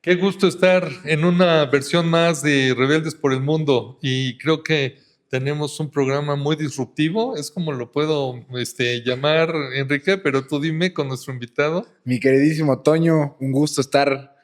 Qué gusto estar en una versión más de Rebeldes por el Mundo y creo que tenemos un programa muy disruptivo, es como lo puedo llamar, Enrique, pero tú dime con nuestro invitado. Mi queridísimo Toño, un gusto estar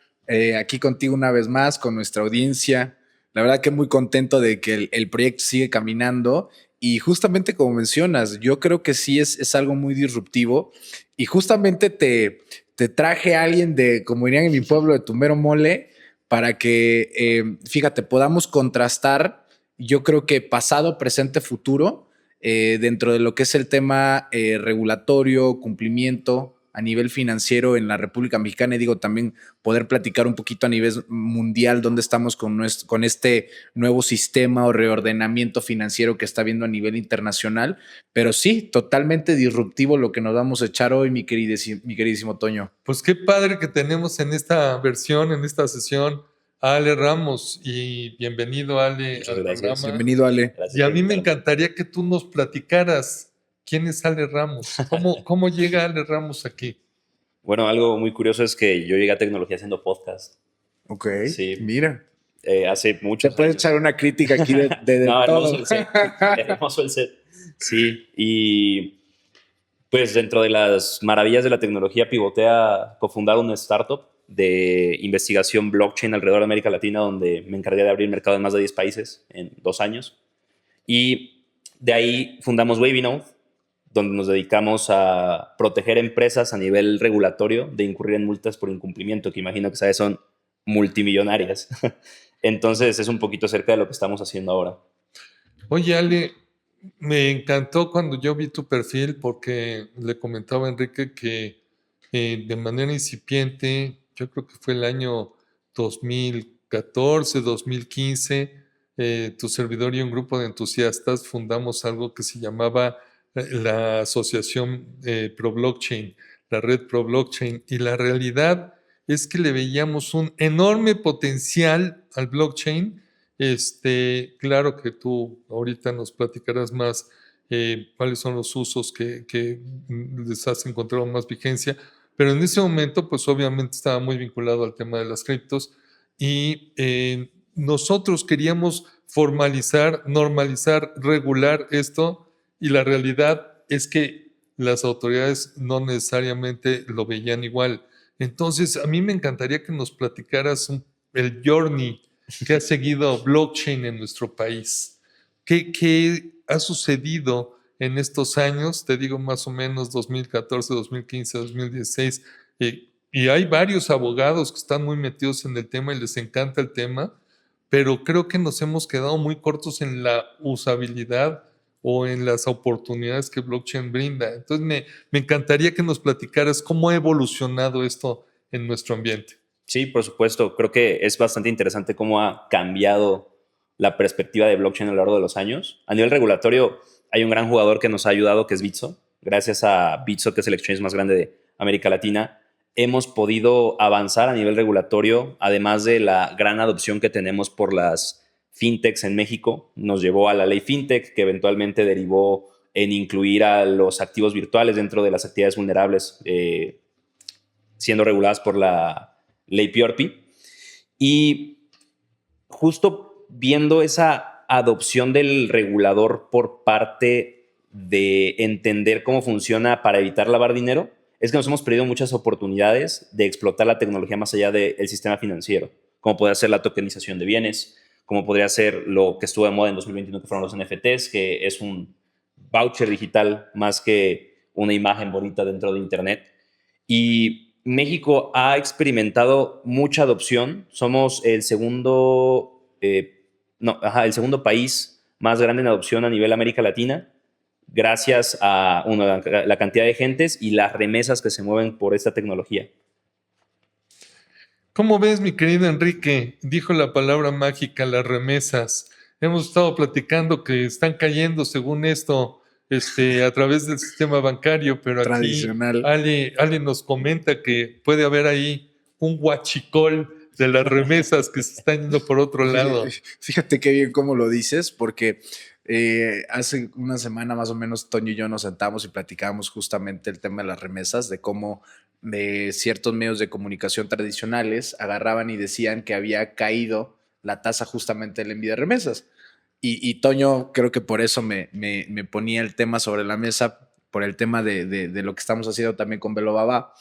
aquí contigo una vez más, con nuestra audiencia. La verdad que muy contento de que el proyecto sigue caminando y justamente como mencionas, yo creo que sí es algo muy disruptivo y justamente te traje a alguien de, como dirían en mi pueblo, de tu mero mole, para que, fíjate, podamos contrastar, yo creo que pasado, presente, futuro, dentro de lo que es el tema regulatorio, cumplimiento a nivel financiero en la República Mexicana y digo también poder platicar un poquito a nivel mundial dónde estamos con este nuevo sistema o reordenamiento financiero que está viendo a nivel internacional. Pero sí, totalmente disruptivo lo que nos vamos a echar hoy, mi queridísimo Toño. Pues qué padre que tenemos en esta versión, en esta sesión, a Ale Ramos y bienvenido, Ale, Muchas al gracias. programa. Bienvenido, Ale. Gracias Y a por mí me invitarme. encantaría que tú nos platicaras quién es Ale Ramos, cómo llega Ale Ramos aquí. Bueno, algo muy curioso es que yo llegué a tecnología haciendo podcast. Ok, Sí, mira. hace Te muchos puedes años. echar una crítica aquí de No, hermoso todo. el set. Hermoso el set. Sí, y pues dentro de las maravillas de la tecnología pivoté a cofundar una startup de investigación blockchain alrededor de América Latina, donde me encargué de abrir mercado en más de 10 países en 2 años. Y de ahí fundamos Wavynode, donde nos dedicamos a proteger empresas a nivel regulatorio de incurrir en multas por incumplimiento, que imagino que sabes son multimillonarias. Entonces es un poquito cerca de lo que estamos haciendo ahora. Oye, Ale, me encantó cuando yo vi tu perfil porque le comentaba a Enrique que de manera incipiente, yo creo que fue el año 2014, 2015, tu servidor y un grupo de entusiastas fundamos algo que se llamaba la Asociación Pro Blockchain, la Red Pro Blockchain, y la realidad es que le veíamos un enorme potencial al blockchain. Claro que tú ahorita nos platicarás más cuáles son los usos que les has encontrado más vigencia, pero en ese momento pues obviamente estaba muy vinculado al tema de las criptos y nosotros queríamos formalizar, normalizar, regular esto y la realidad es que las autoridades no necesariamente lo veían igual. Entonces, a mí me encantaría que nos platicaras el journey que ha seguido blockchain en nuestro país. ¿Qué ha sucedido en estos años? Te digo más o menos 2014, 2015, 2016. Y hay varios abogados que están muy metidos en el tema y les encanta el tema, pero creo que nos hemos quedado muy cortos en la usabilidad o en las oportunidades que blockchain brinda. Entonces, me encantaría que nos platicaras cómo ha evolucionado esto en nuestro ambiente. Sí, por supuesto. Creo que es bastante interesante cómo ha cambiado la perspectiva de blockchain a lo largo de los años. A nivel regulatorio, hay un gran jugador que nos ha ayudado, que es Bitso. Gracias a Bitso, que es el exchange más grande de América Latina, hemos podido avanzar a nivel regulatorio, además de la gran adopción que tenemos por las fintechs en México. Nos llevó a la ley fintech, que eventualmente derivó en incluir a los activos virtuales dentro de las actividades vulnerables, siendo reguladas por la ley PRP. Y justo viendo esa adopción del regulador por parte de entender cómo funciona para evitar lavar dinero, es que nos hemos perdido muchas oportunidades de explotar la tecnología más allá del sistema financiero, como podría ser la tokenización de bienes, como podría ser lo que estuvo de moda en 2021, que fueron los NFTs, que es un voucher digital más que una imagen bonita dentro de Internet. Y México ha experimentado mucha adopción. Somos el el segundo país más grande en adopción a nivel América Latina, gracias a la cantidad de gentes y las remesas que se mueven por esta tecnología. ¿Cómo ves, mi querido Enrique? Dijo la palabra mágica, las remesas. Hemos estado platicando que están cayendo, según esto, a través del sistema bancario, pero aquí Tradicional. Ale nos comenta que puede haber ahí un huachicol de las remesas que se están yendo por otro lado. Fíjate qué bien cómo lo dices, porque Hace una semana más o menos Toño y yo nos sentamos y platicábamos justamente el tema de las remesas, de cómo de ciertos medios de comunicación tradicionales agarraban y decían que había caído la tasa justamente del envío de remesas. Y Toño creo que por eso me ponía el tema sobre la mesa, por el tema de lo que estamos haciendo también con Velo Baba.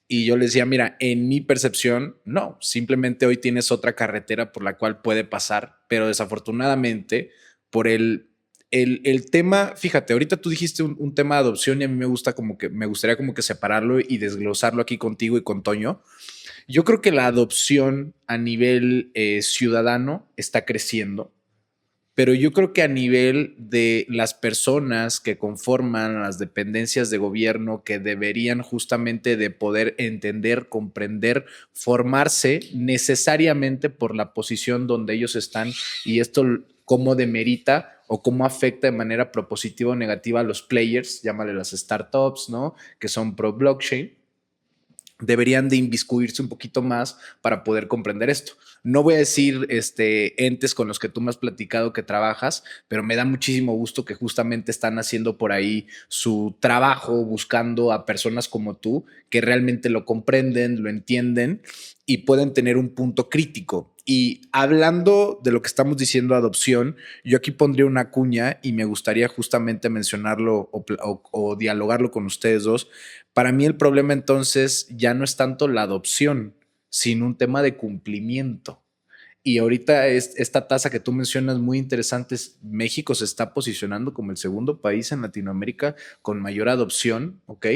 Y yo le decía, mira, en mi percepción, no, simplemente hoy tienes otra carretera por la cual puede pasar, pero desafortunadamente por el tema, fíjate, ahorita tú dijiste un tema de adopción y a mí me gusta como que, me gustaría como que separarlo y desglosarlo aquí contigo y con Toño. Yo creo que la adopción a nivel ciudadano está creciendo, pero yo creo que a nivel de las personas que conforman las dependencias de gobierno, que deberían justamente de poder entender, comprender, formarse necesariamente por la posición donde ellos están, y esto cómo demerita o cómo afecta de manera propositiva o negativa a los players, llámale las startups, ¿no? Que son pro blockchain, deberían de inviscuirse un poquito más para poder comprender esto. No voy a decir entes con los que tú me has platicado que trabajas, pero me da muchísimo gusto que justamente están haciendo por ahí su trabajo, buscando a personas como tú que realmente lo comprenden, lo entienden y pueden tener un punto crítico. Y hablando de lo que estamos diciendo, adopción, yo aquí pondría una cuña y me gustaría justamente mencionarlo o dialogarlo con ustedes dos. Para mí el problema entonces ya no es tanto la adopción, sino un tema de cumplimiento. Y ahorita esta tasa que tú mencionas muy interesante, México se está posicionando como el segundo país en Latinoamérica con mayor adopción, ¿ok?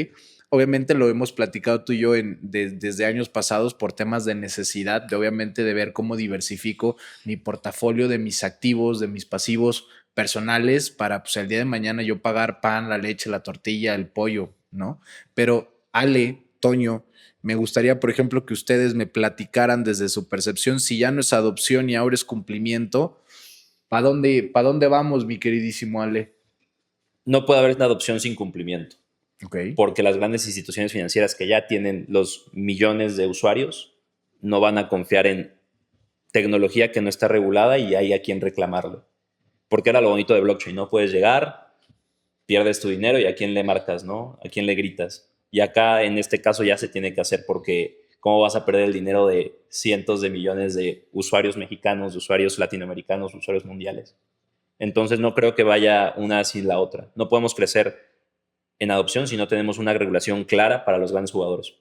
Obviamente lo hemos platicado tú y yo desde años pasados por temas de necesidad, de obviamente de ver cómo diversifico mi portafolio de mis activos, de mis pasivos personales para pues el día de mañana yo pagar pan, la leche, la tortilla, el pollo, ¿no? Pero Ale, Toño, me gustaría, por ejemplo, que ustedes me platicaran desde su percepción, si ya no es adopción y ahora es cumplimiento, pa dónde vamos, mi queridísimo Ale? No puede haber una adopción sin cumplimiento, Ok. porque las grandes instituciones financieras que ya tienen los millones de usuarios no van a confiar en tecnología que no está regulada y hay a quien reclamarlo. Porque era lo bonito de blockchain, ¿no? Puedes llegar, pierdes tu dinero y a quién le marcas, ¿no? A quién le gritas. Y acá, en este caso, ya se tiene que hacer porque ¿cómo vas a perder el dinero de cientos de millones de usuarios mexicanos, de usuarios latinoamericanos, de usuarios mundiales? Entonces no creo que vaya una sin la otra. No podemos crecer en adopción si no tenemos una regulación clara para los grandes jugadores.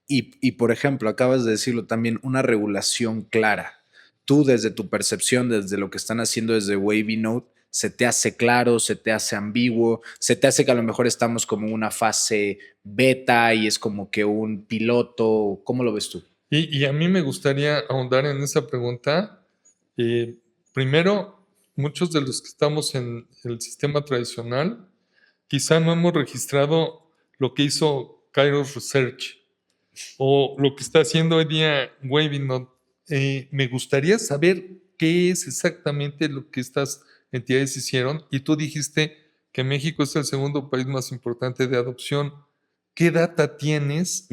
Y, por ejemplo, acabas de decirlo también, una regulación clara. Tú desde tu percepción, desde lo que están haciendo desde Wavy Note, ¿se te hace claro, se te hace ambiguo, se te hace que a lo mejor estamos como en una fase beta y es como que un piloto? ¿Cómo lo ves tú? Y a mí me gustaría ahondar en esa pregunta. Primero, muchos de los que estamos en el sistema tradicional, quizá no hemos registrado lo que hizo Kairos Research o lo que está haciendo hoy día Waving. Me gustaría saber qué es exactamente lo que estas entidades hicieron. Y tú dijiste que México es el segundo país más importante de adopción. ¿Qué data tienes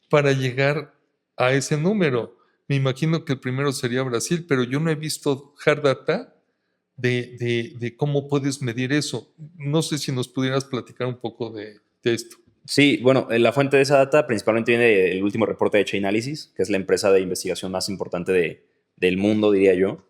para llegar a ese número? Me imagino que el primero sería Brasil, pero yo no he visto hard data de cómo puedes medir eso. No sé si nos pudieras platicar un poco de esto. Sí, bueno, la fuente de esa data principalmente viene del último reporte de Chainalysis, que es la empresa de investigación más importante del mundo, diría yo.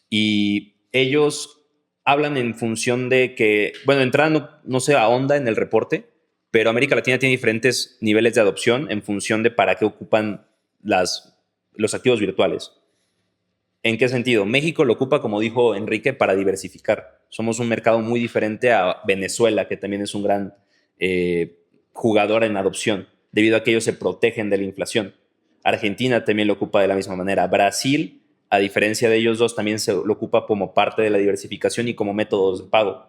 Y ellos hablan en función de que, bueno, de entrada no se ahonda en el reporte, pero América Latina tiene diferentes niveles de adopción en función de para qué ocupan los activos virtuales. ¿En qué sentido? México lo ocupa, como dijo Enrique, para diversificar. Somos un mercado muy diferente a Venezuela, que también es un gran jugador en adopción, debido a que ellos se protegen de la inflación. Argentina también lo ocupa de la misma manera. Brasil, a diferencia de ellos dos, también se lo ocupa como parte de la diversificación y como métodos de pago.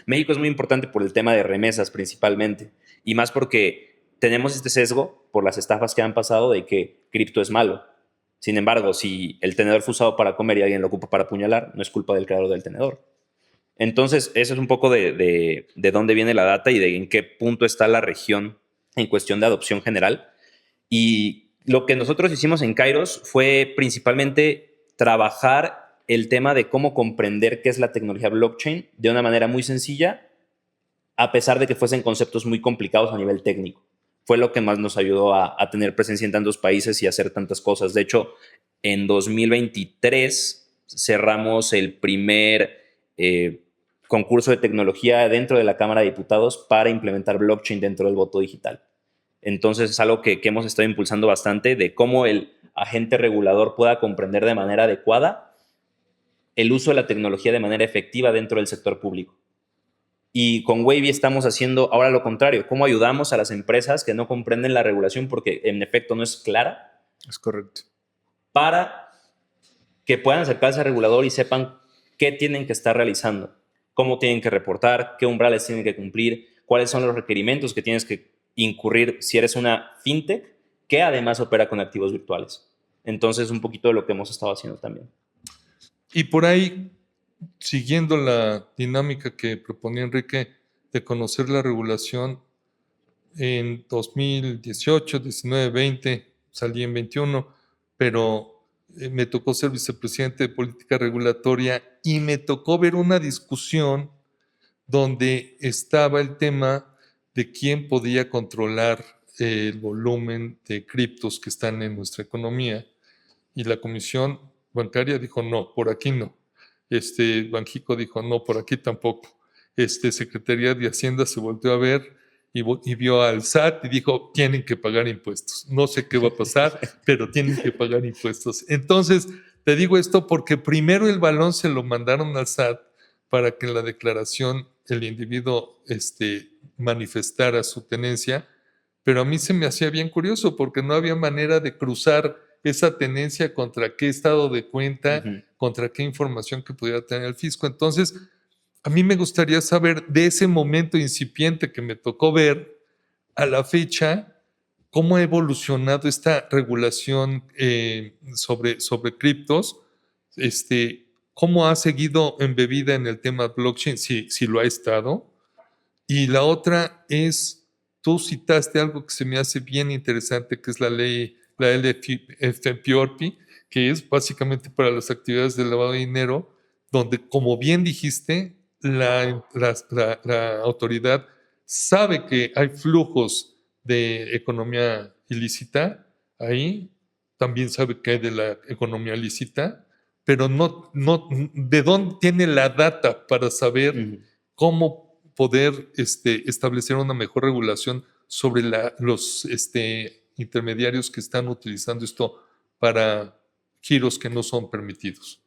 México es muy importante por el tema de remesas principalmente, y más porque tenemos este sesgo por las estafas que han pasado de que cripto es malo. Sin embargo, si el tenedor fue usado para comer y alguien lo ocupa para apuñalar, no es culpa del creador del tenedor. Entonces, eso es un poco de dónde viene la data y de en qué punto está la región en cuestión de adopción general. Y lo que nosotros hicimos en Kairos fue principalmente trabajar el tema de cómo comprender qué es la tecnología blockchain de una manera muy sencilla, a pesar de que fuesen conceptos muy complicados a nivel técnico. Fue lo que más nos ayudó a tener presencia en tantos países y hacer tantas cosas. De hecho, en 2023 cerramos el primer concurso de tecnología dentro de la Cámara de Diputados para implementar blockchain dentro del voto digital. Entonces es algo que hemos estado impulsando bastante, de cómo el agente regulador pueda comprender de manera adecuada el uso de la tecnología de manera efectiva dentro del sector público. Y con Wavy estamos haciendo ahora lo contrario. ¿Cómo ayudamos a las empresas que no comprenden la regulación porque en efecto no es clara? Es correcto. Para que puedan acercarse al regulador y sepan qué tienen que estar realizando, cómo tienen que reportar, qué umbrales tienen que cumplir, cuáles son los requerimientos que tienes que incurrir si eres una fintech que además opera con activos virtuales. Entonces, un poquito de lo que hemos estado haciendo también. Y por ahí, siguiendo la dinámica que proponía Enrique de conocer la regulación, en 2018, 19, 20, salí en 21, pero me tocó ser vicepresidente de política regulatoria y me tocó ver una discusión donde estaba el tema de quién podía controlar el volumen de criptos que están en nuestra economía. Y la Comisión Bancaria dijo, no, por aquí no. Banxico dijo, no, por aquí tampoco. Secretaría de Hacienda se volteó a ver y vio al SAT y dijo, tienen que pagar impuestos. No sé qué va a pasar, pero tienen que pagar impuestos. Entonces, te digo esto porque primero el balón se lo mandaron al SAT para que en la declaración el individuo manifestara su tenencia, pero a mí se me hacía bien curioso porque no había manera de cruzar esa tenencia contra qué estado de cuenta, contra qué información que pudiera tener el fisco. Entonces, a mí me gustaría saber de ese momento incipiente que me tocó ver a la fecha, cómo ha evolucionado esta regulación sobre criptos, cómo ha seguido embebida en el tema blockchain, si lo ha estado. Y la otra es, tú citaste algo que se me hace bien interesante, que es la ley, la LFPORPI, que es básicamente para las actividades de lavado de dinero, donde, como bien dijiste, la autoridad sabe que hay flujos de economía ilícita ahí, también sabe que hay de la economía lícita, pero no de dónde tiene la data para saber cómo poder establecer una mejor regulación sobre los intermediarios que están utilizando esto para giros que no son permitidos.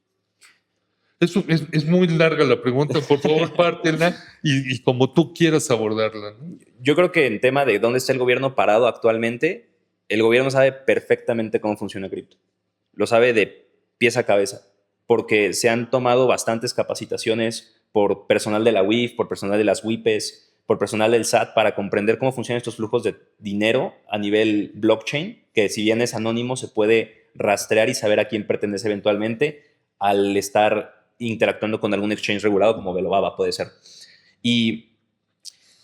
Es muy larga la pregunta, por favor, pártela y como tú quieras abordarla, ¿no? Yo creo que en tema de dónde está el gobierno parado actualmente, el gobierno sabe perfectamente cómo funciona cripto. Lo sabe de pies a cabeza, porque se han tomado bastantes capacitaciones por personal de la UIF, por personal de las WIPES, por personal del SAT para comprender cómo funcionan estos flujos de dinero a nivel blockchain, que si bien es anónimo, se puede rastrear y saber a quién pertenece eventualmente al estar interactuando con algún exchange regulado como Velobaba puede ser. Y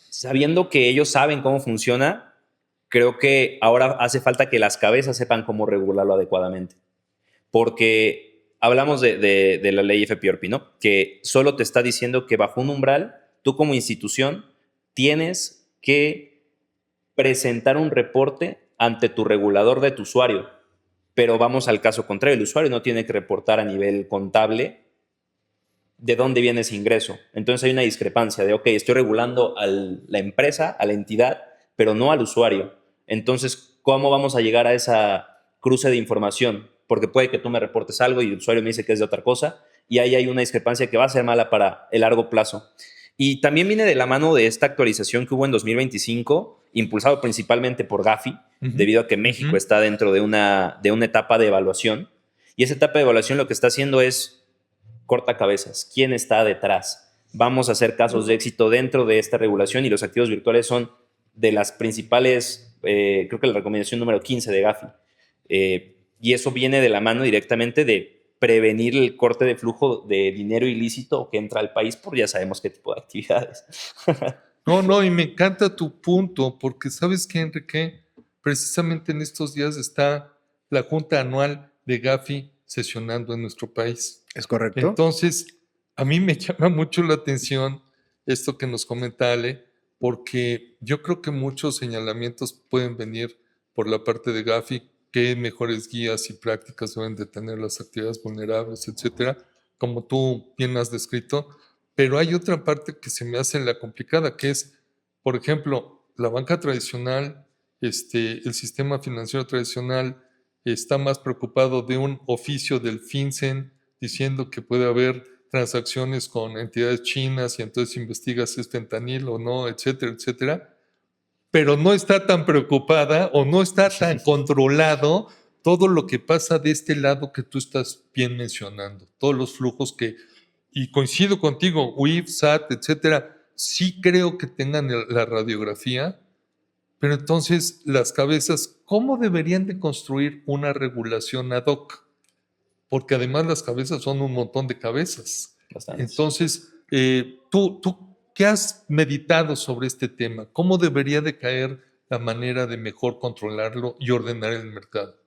sabiendo que ellos saben cómo funciona, creo que ahora hace falta que las cabezas sepan cómo regularlo adecuadamente. Porque hablamos de la ley FPORPI, ¿no? Que solo te está diciendo que bajo un umbral, tú como institución tienes que presentar un reporte ante tu regulador de tu usuario. Pero vamos al caso contrario, el usuario no tiene que reportar a nivel contable de dónde viene ese ingreso. Entonces hay una discrepancia de, ok, estoy regulando a la empresa, a la entidad, pero no al usuario. Entonces, ¿cómo vamos a llegar a esa cruce de información? Porque puede que tú me reportes algo y el usuario me dice que es de otra cosa, y ahí hay una discrepancia que va a ser mala para el largo plazo. Y también viene de la mano de esta actualización que hubo en 2025, impulsado principalmente por Gafi, debido a que México está dentro de una etapa de evaluación. Y esa etapa de evaluación lo que está haciendo es corta cabezas. ¿Quién está detrás? Vamos a hacer casos de éxito dentro de esta regulación y los activos virtuales son de las principales, creo que la recomendación número 15 de Gafi. Y eso viene de la mano directamente de prevenir el corte de flujo de dinero ilícito que entra al país por ya sabemos qué tipo de actividades. No, y me encanta tu punto, porque ¿sabes qué, Enrique? Precisamente en estos días está la junta anual de Gafi sesionando en nuestro país. ¿Es correcto? Entonces, a mí me llama mucho la atención esto que nos comenta Ale, porque yo creo que muchos señalamientos pueden venir por la parte de Gafi, qué mejores guías y prácticas deben de tener las actividades vulnerables, etcétera, como tú bien has descrito, pero hay otra parte que se me hace la complicada, que es, por ejemplo, la banca tradicional, el sistema financiero tradicional está más preocupado de un oficio del FinCEN diciendo que puede haber transacciones con entidades chinas y entonces investigas si es fentanil o no, etcétera, etcétera, pero no está tan preocupada o no está tan controlado todo lo que pasa de este lado que tú estás bien mencionando, todos los flujos que, y coincido contigo, UIF, SAT, etcétera, sí creo que tengan la radiografía, pero entonces las cabezas, ¿cómo deberían de construir una regulación ad hoc? Porque además las cabezas son un montón de cabezas. Bastantes. Entonces, ¿tú qué has meditado sobre este tema? ¿Cómo debería de caer la manera de mejor controlarlo y ordenar el mercado?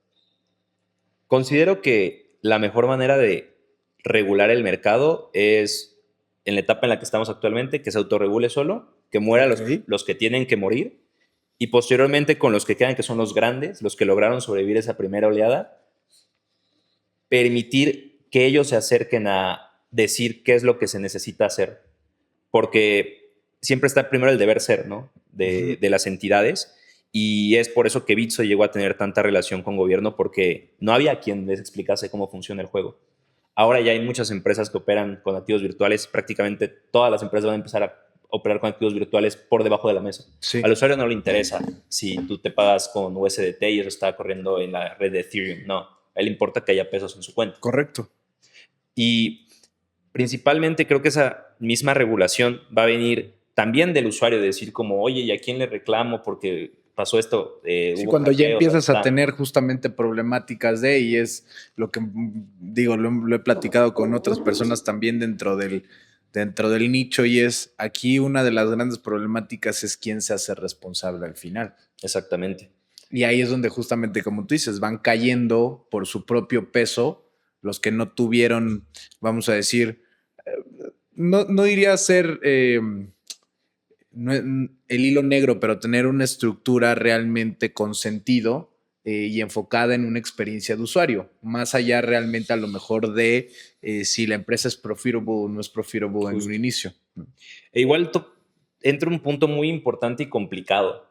Considero que la mejor manera de regular el mercado es en la etapa en la que estamos actualmente, que se autorregule solo, que mueran los que tienen que morir, y posteriormente con los que quedan, que son los grandes, los que lograron sobrevivir esa primera oleada, permitir que ellos se acerquen a decir qué es lo que se necesita hacer. Porque siempre está primero el deber ser, ¿no? De las entidades. Y es por eso que Bitso llegó a tener tanta relación con gobierno, porque no había quien les explicase cómo funciona el juego. Ahora ya hay muchas empresas que operan con activos virtuales. Prácticamente todas las empresas van a empezar a operar con activos virtuales por debajo de la mesa. Sí. Al usuario no le interesa si tú te pagas con USDT y eso está corriendo en la red de Ethereum. No, a él le importa que haya pesos en su cuenta. Correcto. Y principalmente creo que esa misma regulación va a venir también del usuario, de decir como, oye, ¿y a quién le reclamo porque pasó esto? Sí, cuando ya empiezas a tener justamente problemáticas y es lo que digo, lo he platicado con otras personas también dentro del nicho, y es aquí una de las grandes problemáticas es quién se hace responsable al final. Exactamente. Y ahí es donde justamente, como tú dices, van cayendo por su propio peso los que no tuvieron, vamos a decir, no iría a ser el hilo negro, pero tener una estructura realmente con sentido y enfocada en una experiencia de usuario, más allá realmente a lo mejor de si la empresa es profitable o no es profitable en un inicio. E igual entra un punto muy importante y complicado,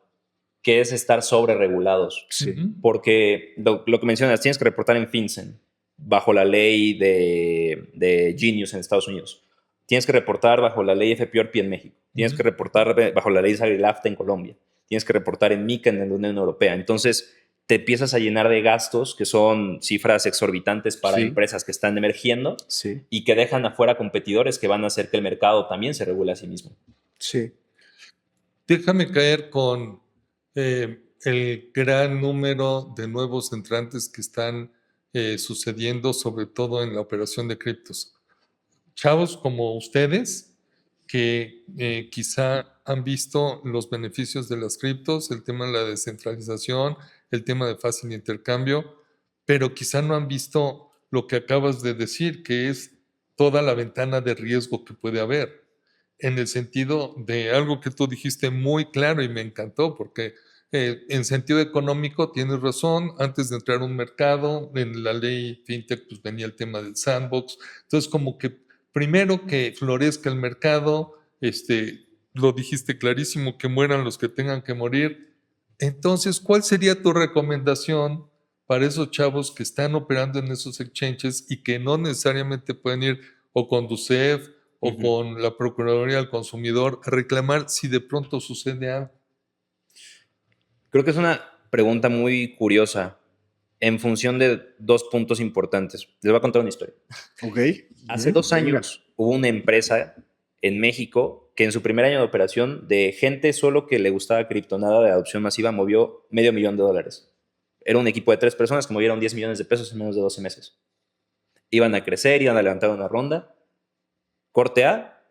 que es estar sobre regulados. Sí. Porque lo que mencionas, tienes que reportar en FinCEN, bajo la ley de Genius en Estados Unidos. Tienes que reportar bajo la ley FPRP en México. Tienes que reportar bajo la ley SAGRI-LAFTA en Colombia. Tienes que reportar en MiCA en la Unión Europea. Entonces, te empiezas a llenar de gastos que son cifras exorbitantes para empresas que están emergiendo y que dejan afuera competidores que van a hacer que el mercado también se regule a sí mismo. Sí. Déjame caer con el gran número de nuevos entrantes que están sucediendo, sobre todo en la operación de criptos. Chavos como ustedes, que quizá han visto los beneficios de las criptos, el tema de la descentralización, el tema de fácil intercambio, pero quizá no han visto lo que acabas de decir, que es toda la ventana de riesgo que puede haber, en el sentido de algo que tú dijiste muy claro y me encantó, porque en sentido económico tienes razón, antes de entrar a un mercado, en la ley FinTech pues venía el tema del sandbox, entonces como que primero que florezca el mercado, lo dijiste clarísimo, que mueran los que tengan que morir. Entonces, ¿cuál sería tu recomendación para esos chavos que están operando en esos exchanges y que no necesariamente pueden ir o con DUCEF o con la Procuraduría del Consumidor a reclamar si de pronto sucede algo? Creo que es una pregunta muy curiosa en función de dos puntos importantes. Les voy a contar una historia. Ok. Hace 2 años hubo una empresa en México que en su primer año de operación, de gente solo que le gustaba criptonada de adopción masiva, movió $500,000. Era un equipo de 3 personas que movieron $10 millones en menos de 12 meses. Iban a crecer, iban a levantar una ronda. Corte A,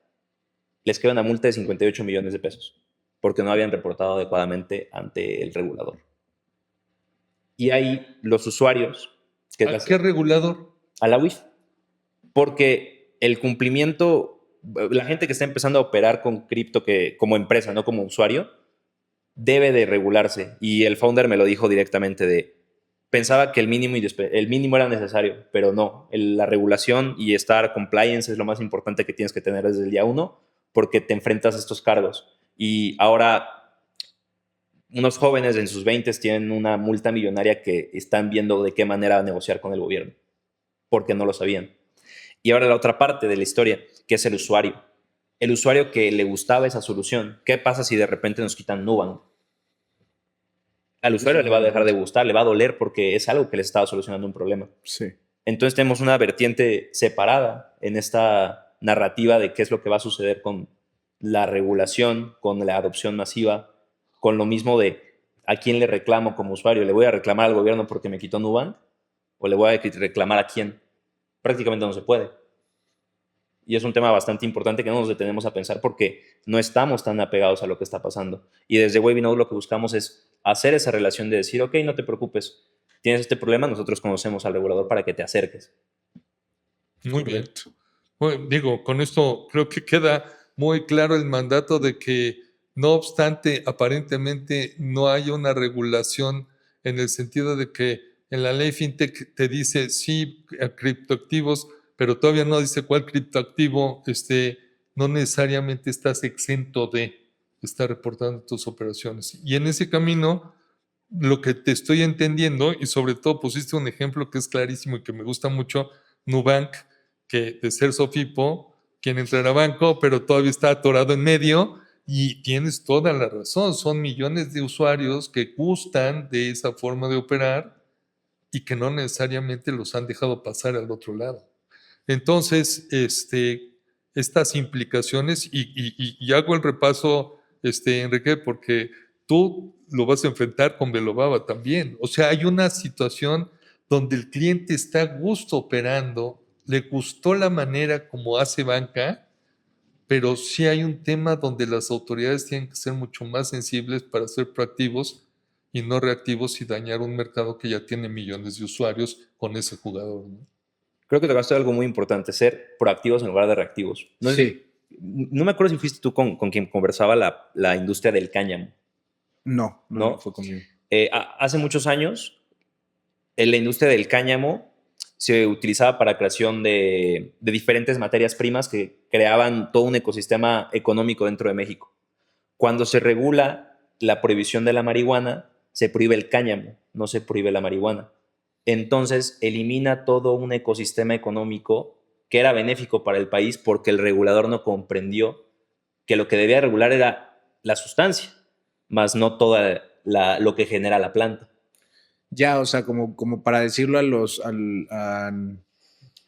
les queda una multa de $58 millones porque no habían reportado adecuadamente ante el regulador. Y ahí los usuarios... ¿Qué regulador? a la UIF. Porque el cumplimiento, la gente que está empezando a operar con cripto como empresa, no como usuario, debe de regularse. Y el founder me lo dijo directamente pensaba que el mínimo era necesario, pero no. La regulación y estar compliance es lo más importante que tienes que tener desde el día uno, porque te enfrentas a estos cargos. Y ahora unos jóvenes en sus 20 tienen una multa millonaria que están viendo de qué manera negociar con el gobierno, porque no lo sabían. Y ahora la otra parte de la historia, que es el usuario. El usuario que le gustaba esa solución. ¿Qué pasa si de repente nos quitan Nubank? Al usuario le va a dejar de gustar, le va a doler porque es algo que le estaba solucionando un problema. Sí. Entonces tenemos una vertiente separada en esta narrativa de qué es lo que va a suceder con la regulación, con la adopción masiva, con lo mismo de a quién le reclamo como usuario. ¿Le voy a reclamar al gobierno porque me quitó Nubank? ¿O le voy a reclamar a quién? Prácticamente no se puede. Y es un tema bastante importante que no nos detenemos a pensar porque no estamos tan apegados a lo que está pasando. Y desde Webinode lo que buscamos es hacer esa relación de decir, ok, no te preocupes, tienes este problema, nosotros conocemos al regulador para que te acerques. Muy bien. Bueno, digo, con esto creo que queda muy claro el mandato de que, no obstante, aparentemente no hay una regulación en el sentido de que en la ley FinTech te dice sí a criptoactivos, pero todavía no dice cuál criptoactivo no necesariamente estás exento de estar reportando tus operaciones. Y en ese camino, lo que te estoy entendiendo, y sobre todo pusiste un ejemplo que es clarísimo y que me gusta mucho, Nubank, que de ser Sofipo, quiere entrar a banco, pero todavía está atorado en medio, y tienes toda la razón, son millones de usuarios que gustan de esa forma de operar y que no necesariamente los han dejado pasar al otro lado. Entonces, estas implicaciones, y hago el repaso, Enrique, porque tú lo vas a enfrentar con Velobaba también. O sea, hay una situación donde el cliente está a gusto operando, le gustó la manera como hace banca, pero sí hay un tema donde las autoridades tienen que ser mucho más sensibles para ser proactivos y no reactivos y dañar un mercado que ya tiene millones de usuarios con ese jugador, ¿no? Creo que tocaste algo muy importante, ser proactivos en lugar de reactivos. Sí. No me acuerdo si fuiste tú con quien conversaba la industria del cáñamo. No fue conmigo. Hace muchos años, la industria del cáñamo se utilizaba para creación de diferentes materias primas que creaban todo un ecosistema económico dentro de México. Cuando se regula la prohibición de la marihuana, se prohíbe el cáñamo, no se prohíbe la marihuana. Entonces elimina todo un ecosistema económico que era benéfico para el país porque el regulador no comprendió que lo que debía regular era la sustancia, más no toda lo que genera la planta. Ya, o sea, como para decirlo a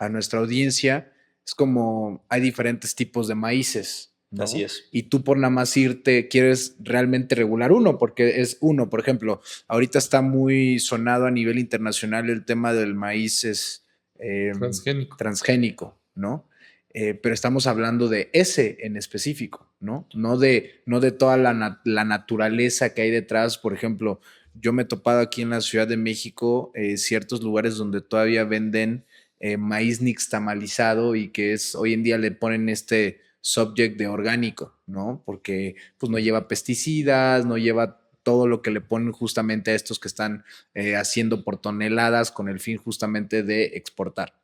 nuestra audiencia, es como hay diferentes tipos de maíces, ¿no? Así es. Y tú por nada más quieres realmente regular uno, porque es uno. Por ejemplo, ahorita está muy sonado a nivel internacional el tema del maíz transgénico, ¿no? Pero estamos hablando de ese en específico, ¿no? No de toda la naturaleza que hay detrás. Por ejemplo, yo me he topado aquí en la Ciudad de México ciertos lugares donde todavía venden maíz nixtamalizado y que hoy en día le ponen este subject de orgánico, ¿no? Porque pues no lleva pesticidas, no lleva todo lo que le ponen justamente a estos que están haciendo por toneladas con el fin justamente de exportar.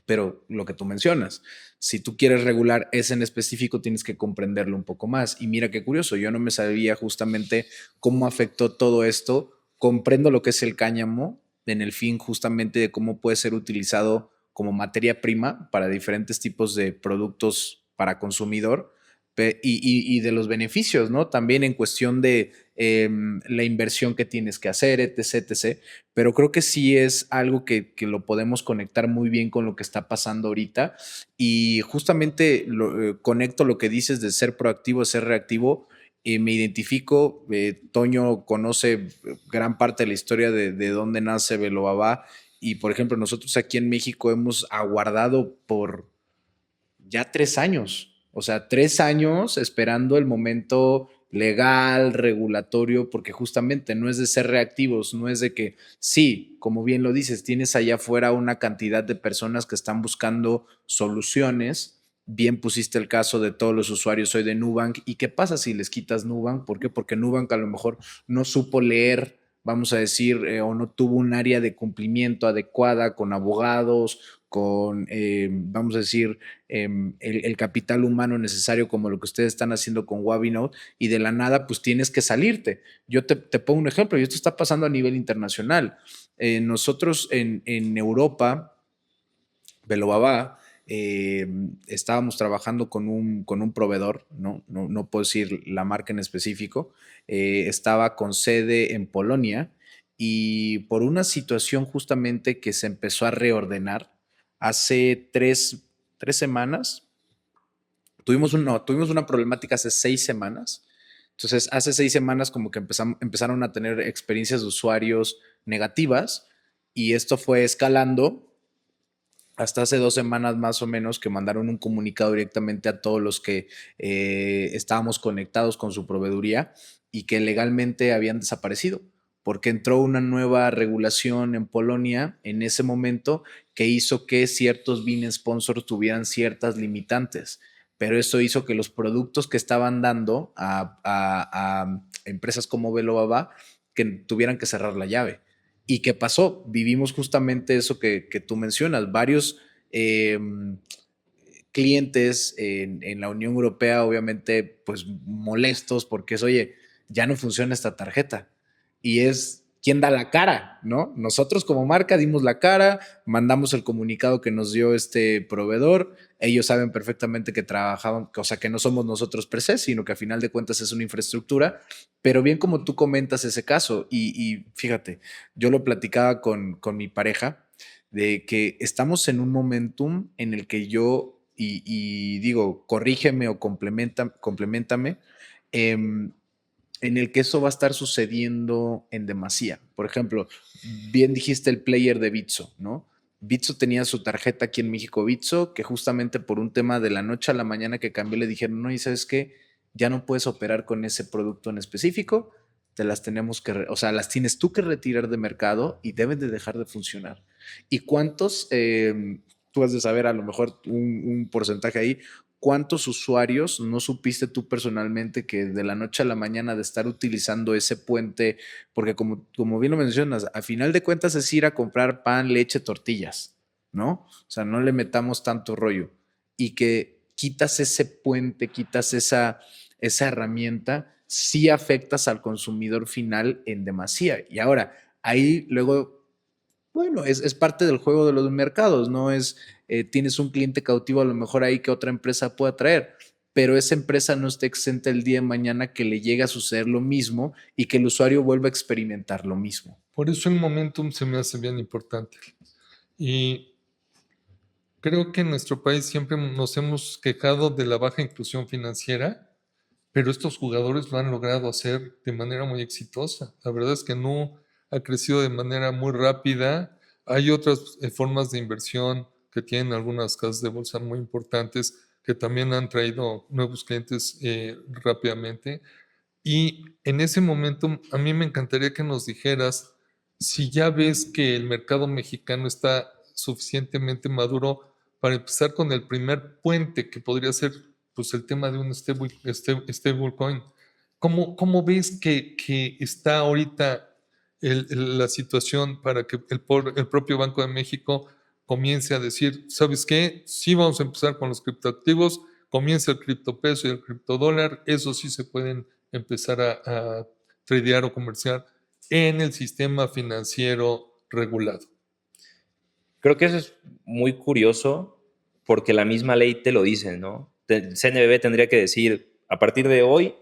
Pero lo que tú mencionas, si tú quieres regular ese en específico, tienes que comprenderlo un poco más. Y mira qué curioso, yo no me sabía justamente cómo afectó todo esto. Comprendo lo que es el cáñamo en el fin justamente de cómo puede ser utilizado como materia prima para diferentes tipos de productos para consumidor y de los beneficios, ¿no? También en cuestión de la inversión que tienes que hacer, etc, etc. Pero creo que sí es algo que lo podemos conectar muy bien con lo que está pasando ahorita. Y justamente conecto lo que dices de ser proactivo, ser reactivo. Me identifico, Toño conoce gran parte de la historia de dónde nace Velobaba. Y por ejemplo, nosotros aquí en México hemos aguardado por ya 3 años. O sea, 3 años esperando el momento legal, regulatorio, porque justamente no es de ser reactivos, no es de que sí, como bien lo dices, tienes allá afuera una cantidad de personas que están buscando soluciones. Bien pusiste el caso de todos los usuarios hoy de Nubank. ¿Y qué pasa si les quitas Nubank? ¿Por qué? Porque Nubank a lo mejor no supo leer, vamos a decir, o no tuvo un área de cumplimiento adecuada con abogados, con, vamos a decir, el capital humano necesario como lo que ustedes están haciendo con Webinote, y de la nada pues tienes que salirte. Yo te pongo un ejemplo, y esto está pasando a nivel internacional. Nosotros en Europa, Belobaba, estábamos trabajando con un proveedor, no puedo decir la marca en específico, estaba con sede en Polonia, y por una situación justamente que se empezó a reordenar hace tres semanas, tuvimos una problemática hace 6 semanas. Entonces, hace 6 semanas como que empezaron a tener experiencias de usuarios negativas, y esto fue escalando hasta hace 2 semanas más o menos, que mandaron un comunicado directamente a todos los que estábamos conectados con su proveeduría y que legalmente habían desaparecido, porque entró una nueva regulación en Polonia en ese momento que hizo que ciertos BIN sponsors tuvieran ciertas limitantes, pero eso hizo que los productos que estaban dando a empresas como Belobaba que tuvieran que cerrar la llave. ¿Y qué pasó? Vivimos justamente eso que tú mencionas. Varios clientes en la Unión Europea, obviamente, pues molestos porque es, oye, ya no funciona esta tarjeta. Y es quién da la cara, ¿no? Nosotros como marca dimos la cara, mandamos el comunicado que nos dio este proveedor. Ellos saben perfectamente que trabajaban, o sea, que no somos nosotros per se, sino que a final de cuentas es una infraestructura. Pero bien como tú comentas ese caso, y fíjate, yo lo platicaba con mi pareja, de que estamos en un momentum en el que yo, y digo, corrígeme o complementame, em, en el que eso va a estar sucediendo en demasía. Por ejemplo, bien dijiste el player de Bitso, ¿no? Bitso tenía su tarjeta aquí en México, Bitso, que justamente por un tema de la noche a la mañana que cambió, le dijeron, no, y sabes qué, ya no puedes operar con ese producto en específico, te las tenemos que, o sea, las tienes tú que retirar de mercado y deben de dejar de funcionar. ¿Y cuántos, tú has de saber a lo mejor un porcentaje ahí, cuántos usuarios no supiste tú personalmente que de la noche a la mañana de estar utilizando ese puente? Porque como bien lo mencionas, a final de cuentas es ir a comprar pan, leche, tortillas, ¿no? O sea, no le metamos tanto rollo. Y que quitas ese puente, quitas esa herramienta, sí afectas al consumidor final en demasía. Y ahora, ahí luego, bueno, es parte del juego de los mercados, ¿no? Tienes un cliente cautivo a lo mejor ahí que otra empresa pueda traer, pero esa empresa no está exenta el día de mañana que le llegue a suceder lo mismo y que el usuario vuelva a experimentar lo mismo. Por eso el momentum se me hace bien importante. Y creo que en nuestro país siempre nos hemos quejado de la baja inclusión financiera, pero estos jugadores lo han logrado hacer de manera muy exitosa. La verdad es que no ha crecido de manera muy rápida. Hay otras formas de inversión que tienen algunas casas de bolsa muy importantes que también han traído nuevos clientes rápidamente. Y en ese momento a mí me encantaría que nos dijeras si ya ves que el mercado mexicano está suficientemente maduro para empezar con el primer puente que podría ser pues, el tema de un stablecoin. ¿Cómo ves que está ahorita la situación para que el propio Banco de México comience a decir, ¿sabes qué? Sí vamos a empezar con los criptoactivos, comienza el criptopeso y el criptodólar, eso sí se pueden empezar a tradear o comerciar en el sistema financiero regulado. Creo que eso es muy curioso porque la misma ley te lo dice, ¿no? CNBB tendría que decir, a partir de hoy,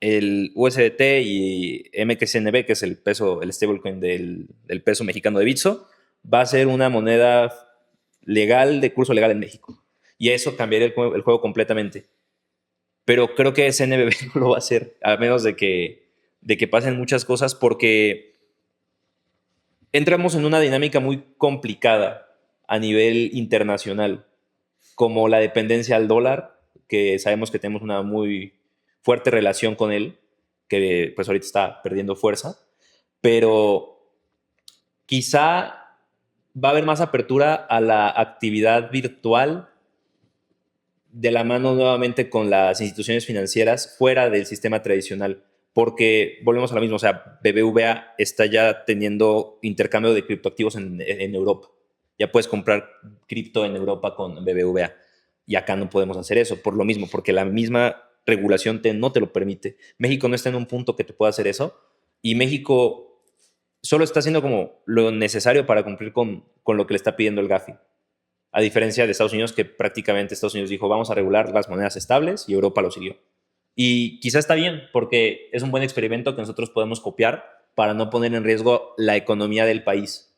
el USDT y MXNB, que es el peso, el stablecoin del peso mexicano de Bitso, va a ser una moneda legal, de curso legal en México. Y eso cambiaría el juego completamente. Pero creo que CNBB no lo va a hacer, a menos de que pasen muchas cosas, porque entramos en una dinámica muy complicada a nivel internacional, como la dependencia al dólar, que sabemos que tenemos una muy fuerte relación con él, que pues ahorita está perdiendo fuerza, pero quizá va a haber más apertura a la actividad virtual de la mano nuevamente con las instituciones financieras fuera del sistema tradicional, porque volvemos a lo mismo, o sea, BBVA está ya teniendo intercambio de criptoactivos en Europa. Ya puedes comprar cripto en Europa con BBVA y acá no podemos hacer eso por lo mismo, porque la misma regulación no te lo permite. México no está en un punto que te pueda hacer eso y México solo está haciendo como lo necesario para cumplir con lo que le está pidiendo el GAFI. A diferencia de Estados Unidos, que prácticamente Estados Unidos dijo, vamos a regular las monedas estables y Europa lo siguió. Y quizá está bien, porque es un buen experimento que nosotros podemos copiar para no poner en riesgo la economía del país.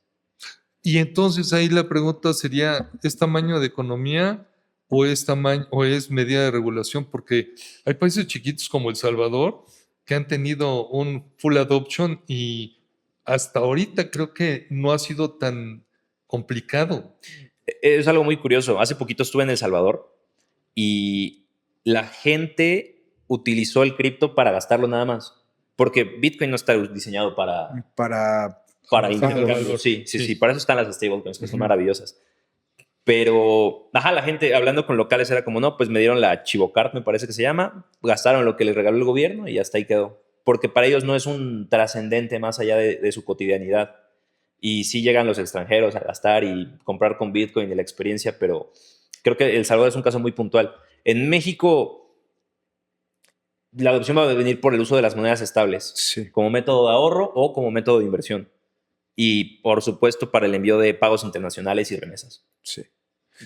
Y entonces ahí la pregunta sería, ¿es tamaño de economía o es medida de regulación? Porque hay países chiquitos como El Salvador que han tenido un full adoption y hasta ahorita creo que no ha sido tan complicado. Es algo muy curioso. Hace poquito estuve en El Salvador y la gente utilizó el cripto para gastarlo nada más. Porque Bitcoin no está diseñado para intercambio. Sí. Para eso están las stablecoins, que son maravillosas. Pero, la gente hablando con locales era como, no, pues me dieron la Chivocart, me parece que se llama, gastaron lo que les regaló el gobierno y hasta ahí quedó. Porque para ellos no es un trascendente más allá de su cotidianidad. Y sí llegan los extranjeros a gastar y comprar con Bitcoin y la experiencia, pero creo que El Salvador es un caso muy puntual. En México, la adopción va a venir por el uso de las monedas estables, Sí. como método de ahorro o como método de inversión. Y, por supuesto, para el envío de pagos internacionales y remesas. Sí.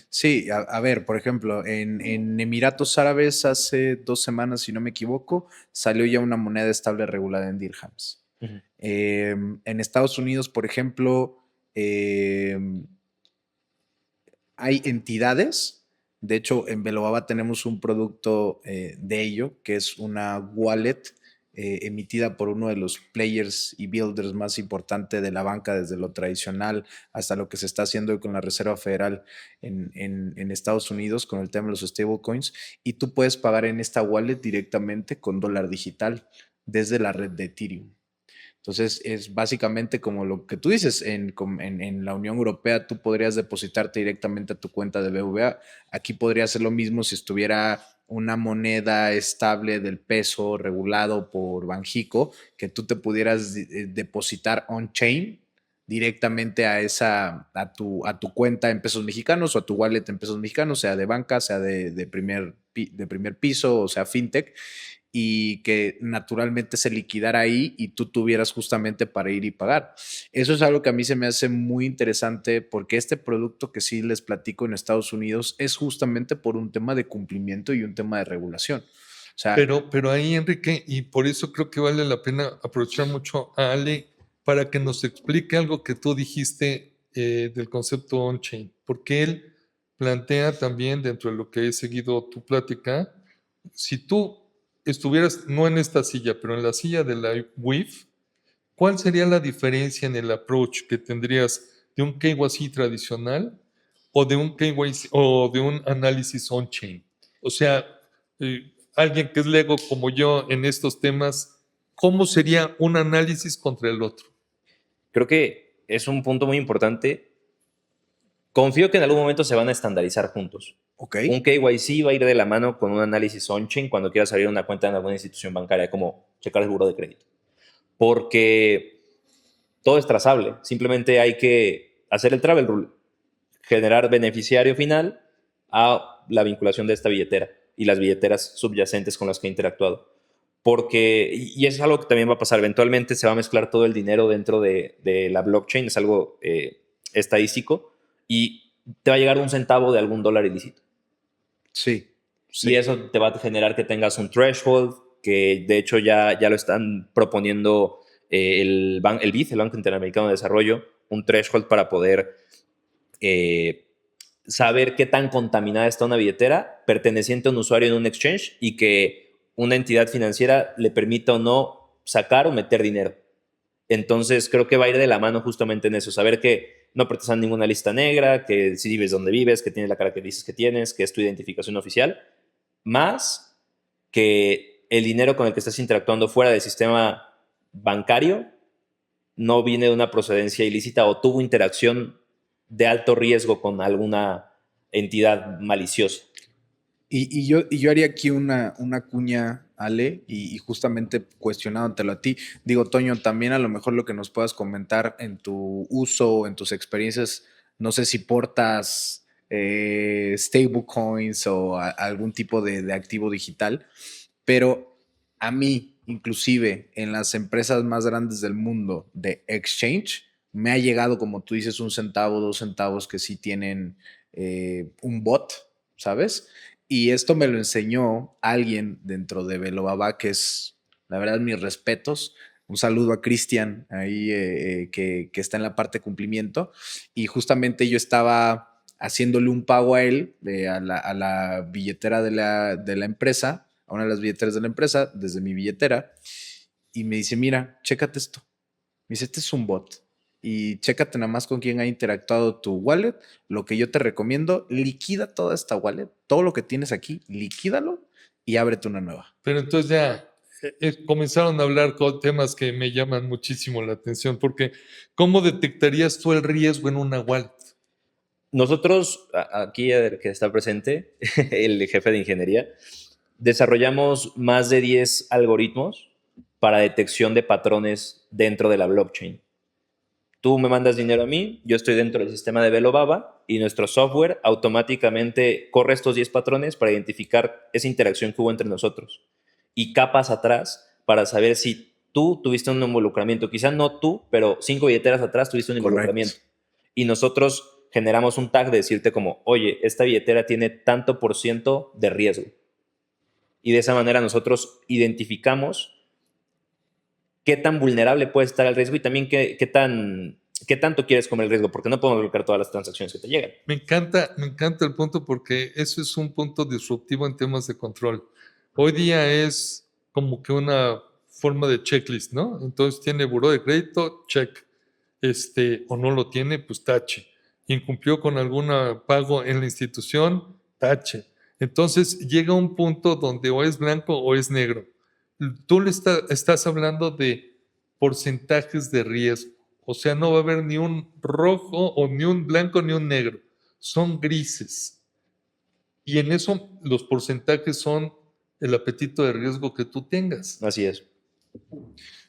Sí, a ver, por ejemplo, en Emiratos Árabes hace 2 semanas, si no me equivoco, salió ya una moneda estable regulada en dirhams. Uh-huh. En Estados Unidos, por ejemplo, hay entidades. De hecho, en Velobaba tenemos un producto de ello, que es una wallet emitida por uno de los players y builders más importantes de la banca, desde lo tradicional hasta lo que se está haciendo con la Reserva Federal en Estados Unidos con el tema de los stablecoins. Y tú puedes pagar en esta wallet directamente con dólar digital desde la red de Ethereum. Entonces, es básicamente como lo que tú dices, en la Unión Europea tú podrías depositarte directamente a tu cuenta de BBVA. Aquí podría ser lo mismo si estuviera una moneda estable del peso regulado por Banxico, que tú te pudieras depositar on-chain directamente a tu cuenta en pesos mexicanos o a tu wallet en pesos mexicanos, sea de banca, sea de primer piso, o sea fintech, y que naturalmente se liquidara ahí y tú tuvieras justamente para ir y pagar. Eso es algo que a mí se me hace muy interesante, porque este producto que sí les platico en Estados Unidos es justamente por un tema de cumplimiento y un tema de regulación. O sea, Pero ahí, Enrique, y por eso creo que vale la pena aprovechar mucho a Ale para que nos explique algo que tú dijiste del concepto on-chain, porque él plantea también, dentro de lo que he seguido tu plática, si tú estuvieras no en esta silla, pero en la silla de la WIF, ¿cuál sería la diferencia en el approach que tendrías de un KYC tradicional o de un KYC o de un análisis on-chain? O sea, alguien que es lego como yo en estos temas, ¿cómo sería un análisis contra el otro? Creo que es un punto muy importante. Confío que en algún momento se van a estandarizar juntos. okay. Un KYC va a ir de la mano con un análisis on-chain cuando quieras abrir una cuenta en alguna institución bancaria, como checar el buro de crédito. Porque todo es trazable. Simplemente hay que hacer el travel rule, generar beneficiario final a la vinculación de esta billetera y las billeteras subyacentes con las que he interactuado. Porque, y eso es algo que también va a pasar, eventualmente se va a mezclar todo el dinero dentro de la blockchain, es algo estadístico, y te va a llegar un centavo de algún dólar ilícito. Sí. Y eso te va a generar que tengas un threshold, que de hecho ya lo están proponiendo el BID, el Banco Interamericano de Desarrollo, un threshold para poder saber qué tan contaminada está una billetera perteneciente a un usuario en un exchange y que una entidad financiera le permita o no sacar o meter dinero. Entonces creo que va a ir de la mano justamente en eso, saber que no perteneces a ninguna lista negra, que si vives donde vives, que tienes la cara que dices que tienes, que es tu identificación oficial, más que el dinero con el que estás interactuando fuera del sistema bancario no viene de una procedencia ilícita o tuvo interacción de alto riesgo con alguna entidad maliciosa. Y yo haría aquí una cuña, Ale, y justamente cuestionándotelo a ti. Digo, Toño, también a lo mejor lo que nos puedas comentar en tu uso, en tus experiencias, no sé si portas stablecoins o algún tipo de activo digital, pero a mí, inclusive en las empresas más grandes del mundo de exchange, me ha llegado, como tú dices, 1 centavo, 2 centavos que sí tienen un bot, ¿sabes? Y esto me lo enseñó alguien dentro de Velobaba, que es, la verdad, mis respetos. Un saludo a Cristian, ahí que está en la parte de cumplimiento. Y justamente yo estaba haciéndole un pago a él, a la billetera de la empresa, a una de las billeteras de la empresa, desde mi billetera. Y me dice, mira, chécate esto. Me dice, este es un bot. Y chécate nada más con quién ha interactuado tu wallet. Lo que yo te recomiendo, liquida toda esta wallet. Todo lo que tienes aquí, liquídalo y ábrete una nueva. Pero entonces ya comenzaron a hablar con temas que me llaman muchísimo la atención, porque ¿cómo detectarías tú el riesgo en una wallet? Nosotros, aquí el que está presente, el jefe de ingeniería, desarrollamos más de 10 algoritmos para detección de patrones dentro de la blockchain. Tú me mandas dinero a mí, yo estoy dentro del sistema de Velobaba y nuestro software automáticamente corre estos 10 patrones para identificar esa interacción que hubo entre nosotros y capas atrás para saber si tú tuviste un involucramiento. Quizá no tú, pero 5 billeteras atrás tuviste un involucramiento. Y nosotros generamos un tag de decirte como, oye, esta billetera tiene tanto por ciento de riesgo. Y de esa manera nosotros identificamos qué tan vulnerable puede estar el riesgo y también qué tanto quieres comer el riesgo, porque no podemos bloquear todas las transacciones que te llegan. Me encanta el punto porque eso es un punto disruptivo en temas de control. Hoy día es como que una forma de checklist, ¿no? Entonces tiene buró de crédito, check. O no lo tiene, pues tache. Incumplió con algún pago en la institución, tache. Entonces llega un punto donde o es blanco o es negro. Tú estás hablando de porcentajes de riesgo. O sea, no va a haber ni un rojo o ni un blanco ni un negro. Son grises. Y en eso los porcentajes son el apetito de riesgo que tú tengas. Así es.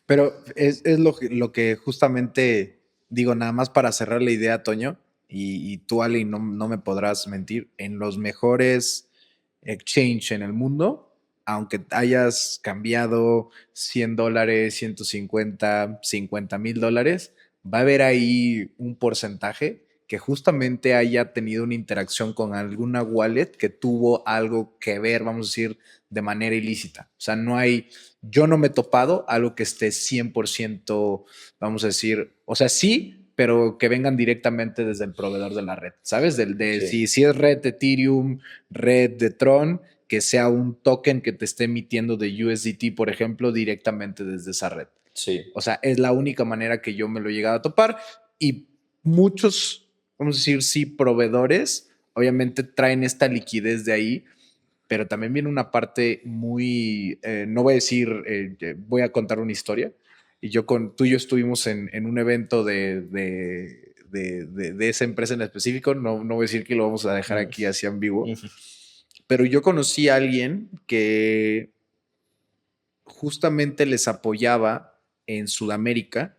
Pero es lo que justamente digo, nada más para cerrar la idea, Toño, y tú, Ali, no me podrás mentir, en los mejores exchange en el mundo, aunque hayas cambiado $100, 150, $50,000, va a haber ahí un porcentaje que justamente haya tenido una interacción con alguna wallet que tuvo algo que ver, vamos a decir, de manera ilícita. O sea, yo no me he topado algo que esté 100%, vamos a decir, o sea, sí, pero que vengan directamente desde el proveedor de la red, ¿sabes? Sí. Si es red de Ethereum, red de Tron, que sea un token que te esté emitiendo de USDT, por ejemplo, directamente desde esa red. Sí. O sea, es la única manera que yo me lo he llegado a topar y muchos, vamos a decir, sí, proveedores, obviamente traen esta liquidez de ahí, pero también viene una parte muy, no voy a decir, voy a contar una historia. Y tú y yo estuvimos en un evento de esa empresa en específico. No voy a decir que lo vamos a dejar aquí así ambiguo. Pero yo conocí a alguien que justamente les apoyaba en Sudamérica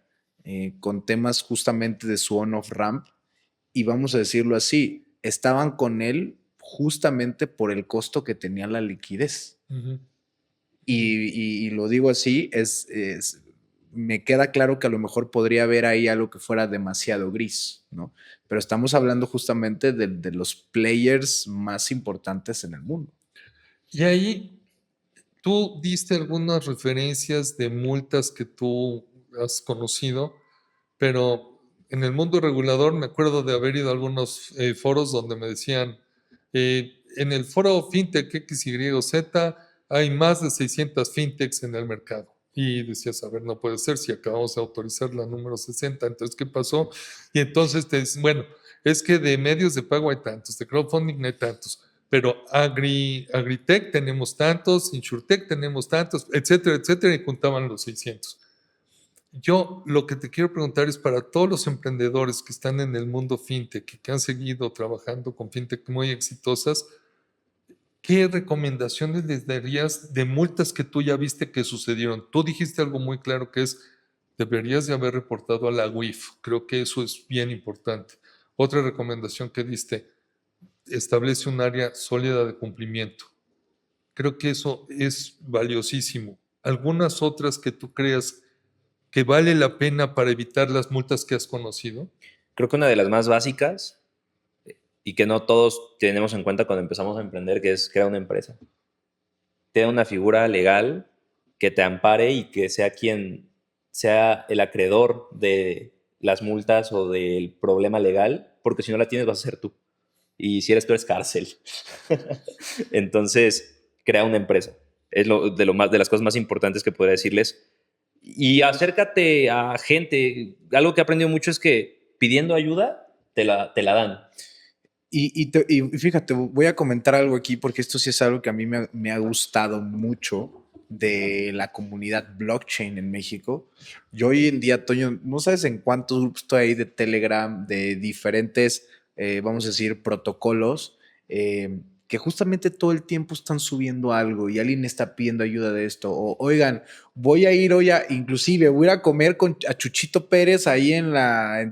con temas justamente de su on-off ramp. Y vamos a decirlo así, estaban con él justamente por el costo que tenía la liquidez. Uh-huh. Y lo digo así, me queda claro que a lo mejor podría haber ahí algo que fuera demasiado gris, ¿no? Pero estamos hablando justamente de los players más importantes en el mundo. Y ahí tú diste algunas referencias de multas que tú has conocido, pero en el mundo regulador me acuerdo de haber ido a algunos foros donde me decían, en el foro FinTech XYZ hay más de 600 FinTechs en el mercado. Y decías, a ver, no puede ser si acabamos de autorizar la número 60, entonces, ¿qué pasó? Y entonces te dicen, bueno, es que de medios de pago hay tantos, de crowdfunding hay tantos, pero Agritech tenemos tantos, InsurTech tenemos tantos, etcétera, etcétera, y juntaban los 600. Yo lo que te quiero preguntar es para todos los emprendedores que están en el mundo fintech, que han seguido trabajando con fintech muy exitosas, ¿qué recomendaciones les darías de multas que tú ya viste que sucedieron? Tú dijiste algo muy claro que es, deberías de haber reportado a la UIF. Creo que eso es bien importante. Otra recomendación que diste, establece un área sólida de cumplimiento. Creo que eso es valiosísimo. ¿Algunas otras que tú creas que vale la pena para evitar las multas que has conocido? Creo que una de las más básicas y que no todos tenemos en cuenta cuando empezamos a emprender, que es crear una empresa. Tener una figura legal que te ampare y que sea quien sea el acreedor de las multas o del problema legal, porque si no la tienes vas a ser tú. Y si eres tú, eres cárcel. Entonces, crea una empresa. Es de las cosas más importantes que podría decirles. Y acércate a gente. Algo que he aprendido mucho es que pidiendo ayuda, te la dan. Y fíjate, voy a comentar algo aquí porque esto sí es algo que a mí me ha gustado mucho de la comunidad blockchain en México. Yo hoy en día, Toño, no sabes en cuántos grupos estoy ahí de Telegram, de diferentes, vamos a decir, protocolos, que justamente todo el tiempo están subiendo algo y alguien está pidiendo ayuda de esto. O, oigan, voy a ir hoy inclusive voy a ir a comer a Chuchito Pérez ahí en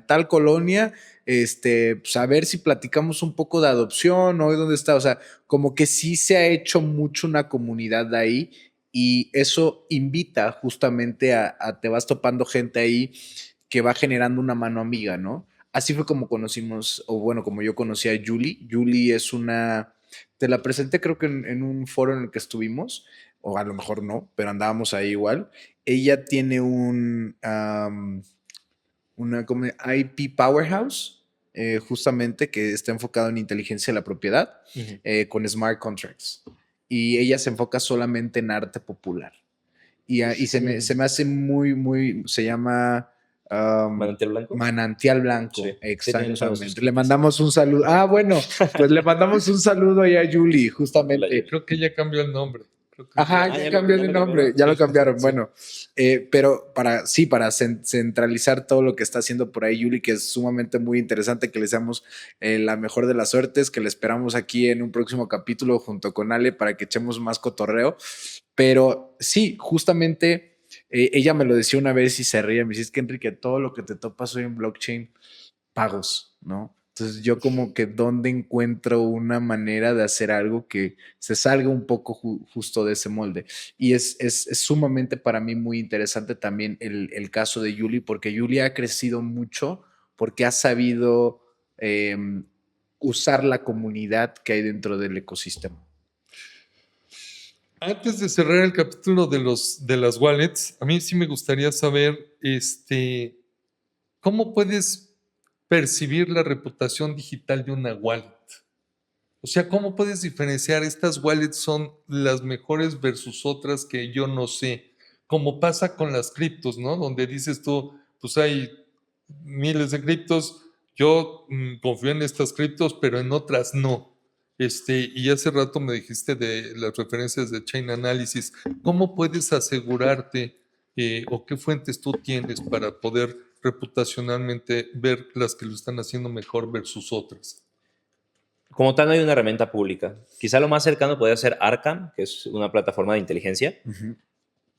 tal colonia, pues a ver si platicamos un poco de adopción, hoy dónde está, o sea, como que sí se ha hecho mucho una comunidad de ahí y eso invita justamente te vas topando gente ahí que va generando una mano amiga, ¿no? Así fue como conocimos, o bueno, como yo conocí a Julie. Julie es te la presenté creo que en un foro en el que estuvimos, o a lo mejor no, pero andábamos ahí igual. Ella tiene una como IP Powerhouse, justamente que está enfocado en inteligencia de la propiedad, con smart contracts. Y ella se enfoca solamente en arte popular. Y se me hace se llama ¿Manantial Blanco? Manantial Blanco, Sí. exactamente. Le mandamos un saludo. Ah, bueno, pues le mandamos un saludo ahí a Julie, justamente. Creo que ya cambió el nombre. Ajá, ya cambió de nombre, ya lo cambiaron. Sí. Bueno, pero para centralizar todo lo que está haciendo por ahí Yuli, que es sumamente muy interesante, que le deseamos la mejor de las suertes, que le esperamos aquí en un próximo capítulo junto con Ale para que echemos más cotorreo. Pero sí, justamente ella me lo decía una vez y se ríe, me dice, es que Enrique, todo lo que te topas hoy en blockchain, pagos, ¿no? Entonces yo como que dónde encuentro una manera de hacer algo que se salga un poco justo de ese molde. Y es sumamente para mí muy interesante también el caso de Yuli, porque Yuli ha crecido mucho porque ha sabido usar la comunidad que hay dentro del ecosistema. Antes de cerrar el capítulo de las wallets, a mí sí me gustaría saber ¿cómo puedes percibir la reputación digital de una wallet? O sea, ¿cómo puedes diferenciar estas wallets son las mejores versus otras que yo no sé? Como pasa con las criptos, ¿no? Donde dices tú, pues hay miles de criptos, yo confío en estas criptos, pero en otras no. Y hace rato me dijiste de las referencias de Chain Analysis. ¿Cómo puedes asegurarte o qué fuentes tú tienes para poder reputacionalmente ver las que lo están haciendo mejor versus otras? Como tal, no hay una herramienta pública. Quizá lo más cercano podría ser Arkham, que es una plataforma de inteligencia,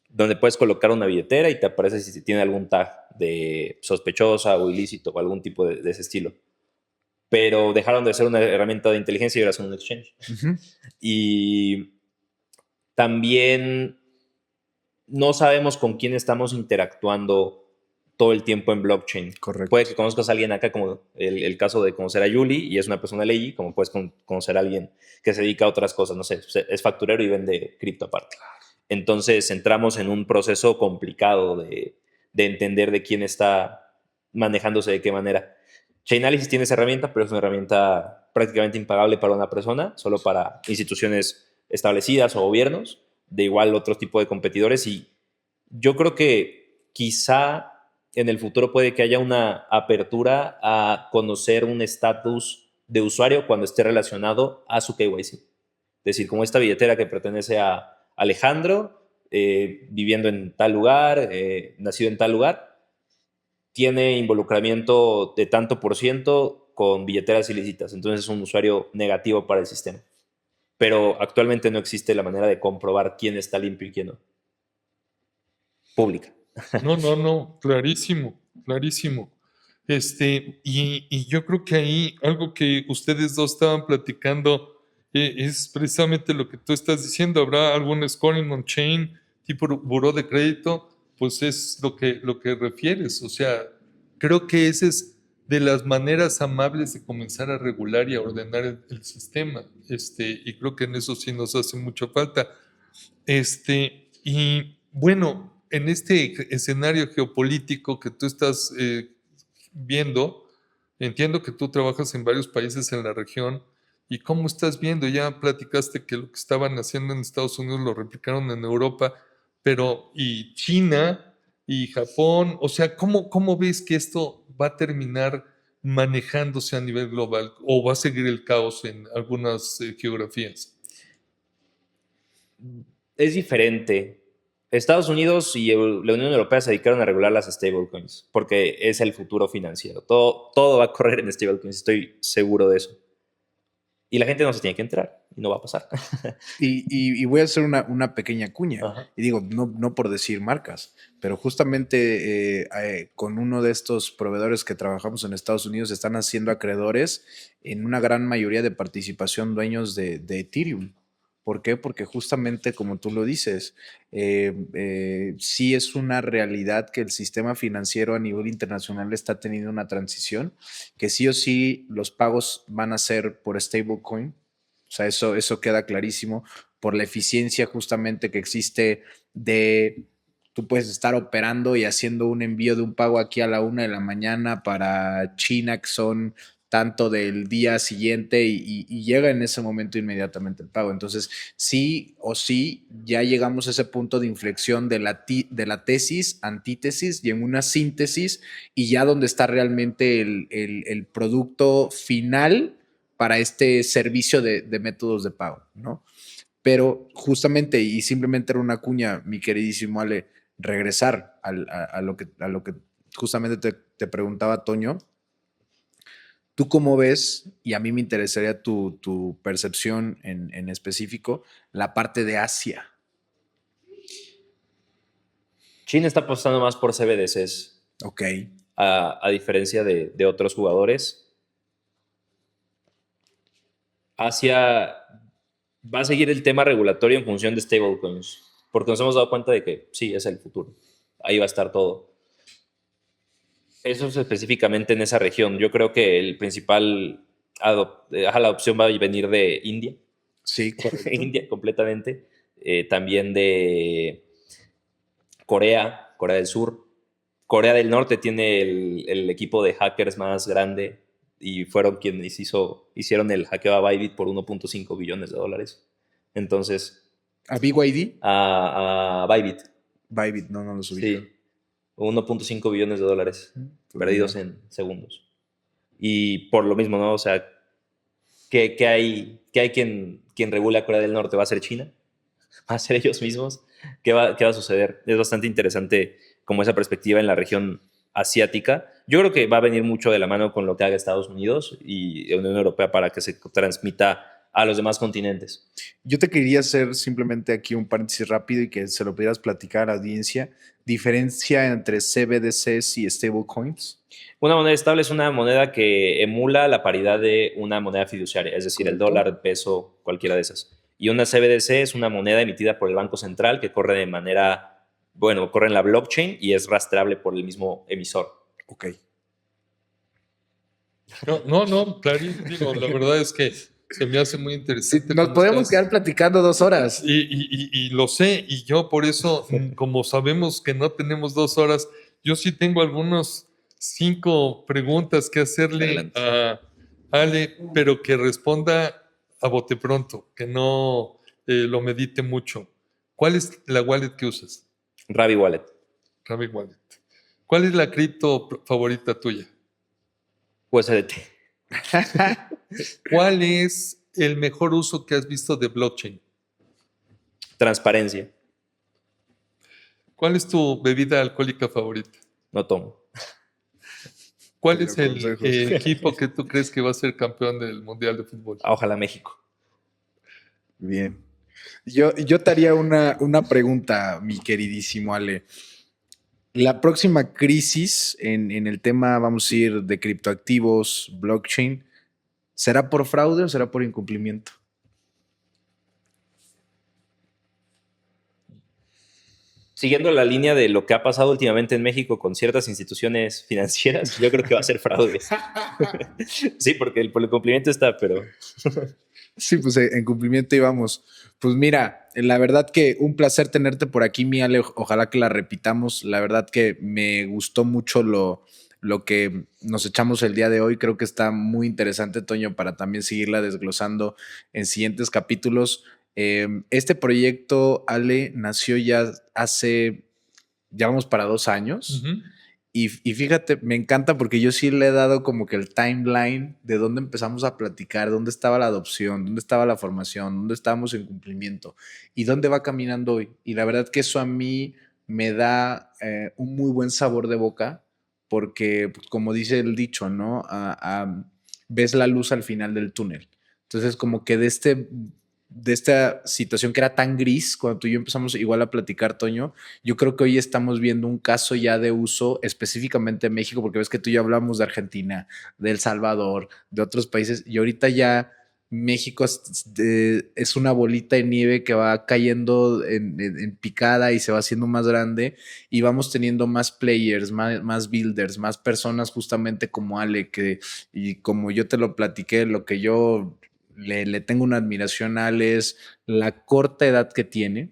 donde puedes colocar una billetera y te aparece si tiene algún tag de sospechosa o ilícito o algún tipo de ese estilo. Pero dejaron de ser una herramienta de inteligencia y ahora son un exchange. Y también no sabemos con quién estamos interactuando todo el tiempo en blockchain. Correcto. Puede que conozcas a alguien acá, como el caso de conocer a Yuli, y es una persona ley, como puedes conocer a alguien que se dedica a otras cosas, no sé, es facturero y vende cripto aparte. Entonces entramos en un proceso complicado de entender de quién está manejándose de qué manera. Chainalysis tiene esa herramienta, pero es una herramienta prácticamente impagable para una persona, solo para instituciones establecidas o gobiernos, de igual otro tipo de competidores. Y yo creo que quizá en el futuro puede que haya una apertura a conocer un estatus de usuario cuando esté relacionado a su KYC. Es decir, como esta billetera que pertenece a Alejandro, viviendo en tal lugar, nacido en tal lugar, tiene involucramiento de tanto por ciento con billeteras ilícitas. Entonces es un usuario negativo para el sistema. Pero actualmente no existe la manera de comprobar quién está limpio y quién no. Pública. No, clarísimo, clarísimo. Y yo creo que ahí algo que ustedes dos estaban platicando es precisamente lo que tú estás diciendo. ¿Habrá algún scoring on chain tipo buró de crédito? Pues es lo que refieres. O sea, creo que esa es de las maneras amables de comenzar a regular y a ordenar el sistema. Y creo que en eso sí nos hace mucha falta. Y bueno, en este escenario geopolítico que tú estás viendo, entiendo que tú trabajas en varios países en la región. ¿Y cómo estás viendo? Ya platicaste que lo que estaban haciendo en Estados Unidos lo replicaron en Europa, pero y China y Japón, o sea, ¿cómo ves que esto va a terminar manejándose a nivel global o va a seguir el caos en algunas geografías? Es diferente. Estados Unidos y la Unión Europea se dedicaron a regular las stablecoins porque es el futuro financiero. Todo va a correr en stablecoins, estoy seguro de eso. Y la gente no se tiene que entrar y no va a pasar. Y voy a hacer una pequeña cuña. Ajá. Y digo, no por decir marcas, pero justamente con uno de estos proveedores que trabajamos en Estados Unidos están haciendo acreedores en una gran mayoría de participación dueños de Ethereum. ¿Por qué? Porque justamente como tú lo dices, sí es una realidad que el sistema financiero a nivel internacional está teniendo una transición, que sí o sí los pagos van a ser por stablecoin. O sea, eso queda clarísimo por la eficiencia justamente que existe de tú puedes estar operando y haciendo un envío de un pago aquí a la 1 de la mañana para China, que son tanto del día siguiente y llega en ese momento inmediatamente el pago. Entonces, sí o sí, ya llegamos a ese punto de inflexión de la tesis, antítesis y en una síntesis y ya donde está realmente el producto final para este servicio de métodos de pago, ¿no? Pero justamente, y simplemente era una cuña, mi queridísimo Ale, regresar a lo que justamente te preguntaba Toño. ¿Tú cómo ves? Y a mí me interesaría tu percepción en específico, la parte de Asia. China está apostando más por CBDCs, Ok. a diferencia de otros jugadores. Asia va a seguir el tema regulatorio en función de stablecoins, porque nos hemos dado cuenta de que sí, es el futuro. Ahí va a estar todo. Eso es específicamente en esa región. Yo creo que el principal la opción va a venir de India. Sí, correcto. India completamente. También de Corea del Sur. Corea del Norte tiene el equipo de hackers más grande y fueron quienes hicieron el hackeo a Bybit por $1.5 billones. Entonces, ¿A BYD? a Bybit. Bybit, no lo subí. Sí, $1.5 billones perdidos en segundos. Y por lo mismo, ¿no? O sea, ¿qué hay quien regula a Corea del Norte? ¿Va a ser China? ¿Va a ser ellos mismos? ¿Qué va a suceder? Es bastante interesante como esa perspectiva en la región asiática. Yo creo que va a venir mucho de la mano con lo que haga Estados Unidos y la Unión Europea para que se transmita a los demás continentes. Yo te quería hacer simplemente aquí un paréntesis rápido y que se lo pudieras platicar a la audiencia. ¿Diferencia entre CBDCs y stablecoins? Una moneda estable es una moneda que emula la paridad de una moneda fiduciaria, es decir, el dólar, el peso, cualquiera de esas. Y una CBDC es una moneda emitida por el Banco Central que corre de manera, corre en la blockchain y es rastreable por el mismo emisor. Ok. Claro, digo, la verdad es que se me hace muy interesante. Nos podemos quedar platicando 2 horas. Y lo sé, y yo por eso, como sabemos que no tenemos 2 horas, yo sí tengo algunos 5 preguntas que hacerle Adelante. a Ale, pero que responda a bote pronto, que no lo medite mucho. ¿Cuál es la wallet que usas? Ravi Wallet. Rabbit Wallet. ¿Cuál es la cripto favorita tuya? USDT. ¿Cuál es el mejor uso que has visto de blockchain? Transparencia. ¿Cuál es tu bebida alcohólica favorita? No tomo. ¿Cuál Cero es el consejos. equipo que tú crees que va a ser campeón del Mundial de Fútbol? Ojalá México. Bien. Yo te haría una pregunta, mi queridísimo Ale. La próxima crisis en el tema, vamos a ir de criptoactivos, blockchain, ¿será por fraude o será por incumplimiento? Siguiendo la línea de lo que ha pasado últimamente en México con ciertas instituciones financieras, yo creo que va a ser fraude. Sí, porque por el cumplimiento está, pero Sí, pues en cumplimiento íbamos. Pues mira, la verdad que un placer tenerte por aquí, mi Ale. Ojalá que la repitamos. La verdad que me gustó mucho lo que nos echamos el día de hoy. Creo que está muy interesante, Toño, para también seguirla desglosando en siguientes capítulos. Este proyecto, Ale, nació ya hace, ya vamos para 2 años. Ujú. Y fíjate, me encanta porque yo sí le he dado como que el timeline de dónde empezamos a platicar, dónde estaba la adopción, dónde estaba la formación, dónde estábamos en cumplimiento y dónde va caminando hoy. Y la verdad que eso a mí me da un muy buen sabor de boca porque, pues, como dice el dicho, ¿no? Ves la luz al final del túnel. Entonces, como que de esta situación que era tan gris, cuando tú y yo empezamos igual a platicar, Toño, yo creo que hoy estamos viendo un caso ya de uso específicamente en México, porque ves que tú y yo hablamos de Argentina, de El Salvador, de otros países, y ahorita ya México es una bolita de nieve que va cayendo en picada y se va haciendo más grande y vamos teniendo más players, más builders, más personas justamente como Ale, y como yo te lo platiqué, lo que yo le tengo una admiración a Ale es la corta edad que tiene,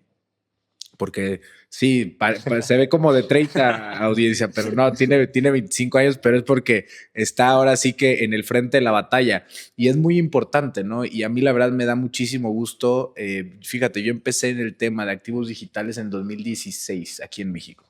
porque sí, se ve como de 30 audiencia, pero no, tiene 25 años, pero es porque está ahora sí que en el frente de la batalla y es muy importante, ¿no? Y a mí la verdad me da muchísimo gusto. Fíjate, yo empecé en el tema de activos digitales en 2016 aquí en México.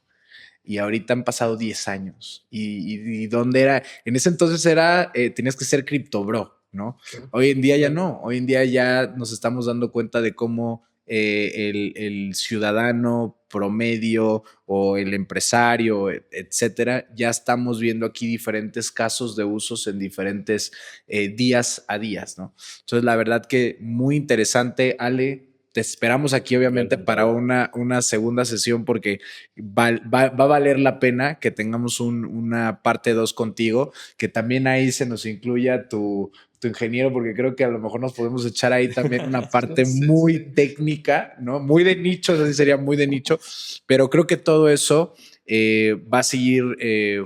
Y ahorita han pasado 10 años. ¿Y dónde era? En ese entonces era, tenías que ser cripto bro, ¿no? Hoy en día ya no. Hoy en día ya nos estamos dando cuenta de cómo el ciudadano promedio o el empresario, etcétera, ya estamos viendo aquí diferentes casos de usos en diferentes días a días, ¿no? Entonces, la verdad que muy interesante, Ale. Te esperamos aquí, obviamente, para una segunda sesión porque va a valer la pena que tengamos una parte 2 contigo, que también ahí se nos incluya tu ingeniero, porque creo que a lo mejor nos podemos echar ahí también una parte muy técnica, ¿no? Muy de nicho, eso sí sería muy de nicho, pero creo que todo eso va a seguir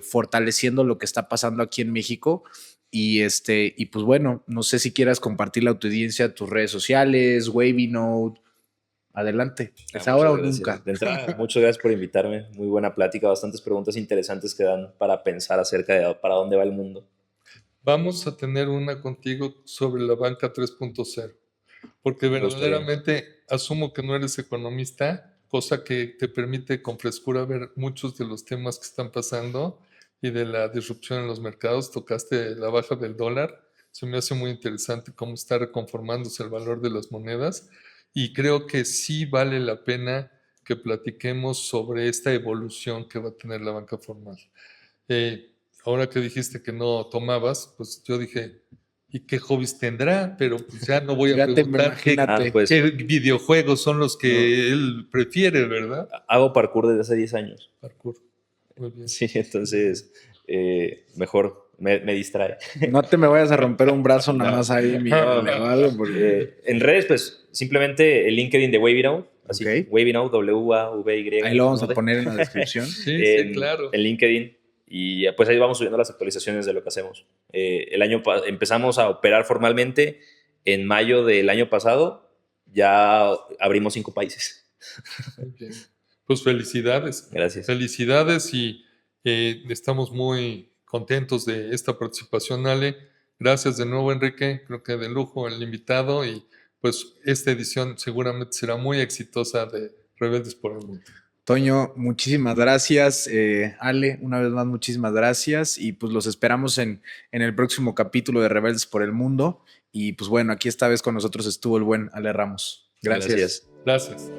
fortaleciendo lo que está pasando aquí en México. Y pues bueno, no sé si quieras compartirle a tu audiencia tus redes sociales, Wavy adelante. ¿Es ahora o nunca? De entrada, muchas gracias por invitarme. Muy buena plática, bastantes preguntas interesantes que dan para pensar acerca de para dónde va el mundo. Vamos a tener una contigo sobre la banca 3.0, porque verdaderamente asumo que no eres economista, cosa que te permite con frescura ver muchos de los temas que están pasando y de la disrupción en los mercados. Tocaste la baja del dólar, se me hace muy interesante cómo está reconformándose el valor de las monedas y creo que sí vale la pena que platiquemos sobre esta evolución que va a tener la banca formal. Ahora que dijiste que no tomabas, pues yo dije, ¿y qué hobbies tendrá? Pero pues ya no voy a preguntar qué videojuegos son los que él prefiere, ¿verdad? Hago parkour desde hace 10 años. Parkour. Muy bien. Sí, entonces mejor me distrae. No te me vayas a romper un brazo nada más ahí, porque... en redes, pues simplemente el LinkedIn de Wavy así, Wavy W-A-V-Y. Ahí lo vamos a poner en la descripción. Sí, claro. En LinkedIn. Y pues ahí vamos subiendo las actualizaciones de lo que hacemos. Empezamos a operar formalmente en mayo del año pasado. Ya abrimos 5 países. Okay. Pues felicidades. Gracias. Felicidades y estamos muy contentos de esta participación, Ale. Gracias de nuevo, Enrique. Creo que de lujo el invitado y pues esta edición seguramente será muy exitosa de Rebeldes por el Mundo. Toño, muchísimas gracias. Ale, una vez más, muchísimas gracias. Y pues los esperamos en el próximo capítulo de Rebeldes por el Mundo. Y pues bueno, aquí esta vez con nosotros estuvo el buen Ale Ramos. Gracias. Gracias. Gracias.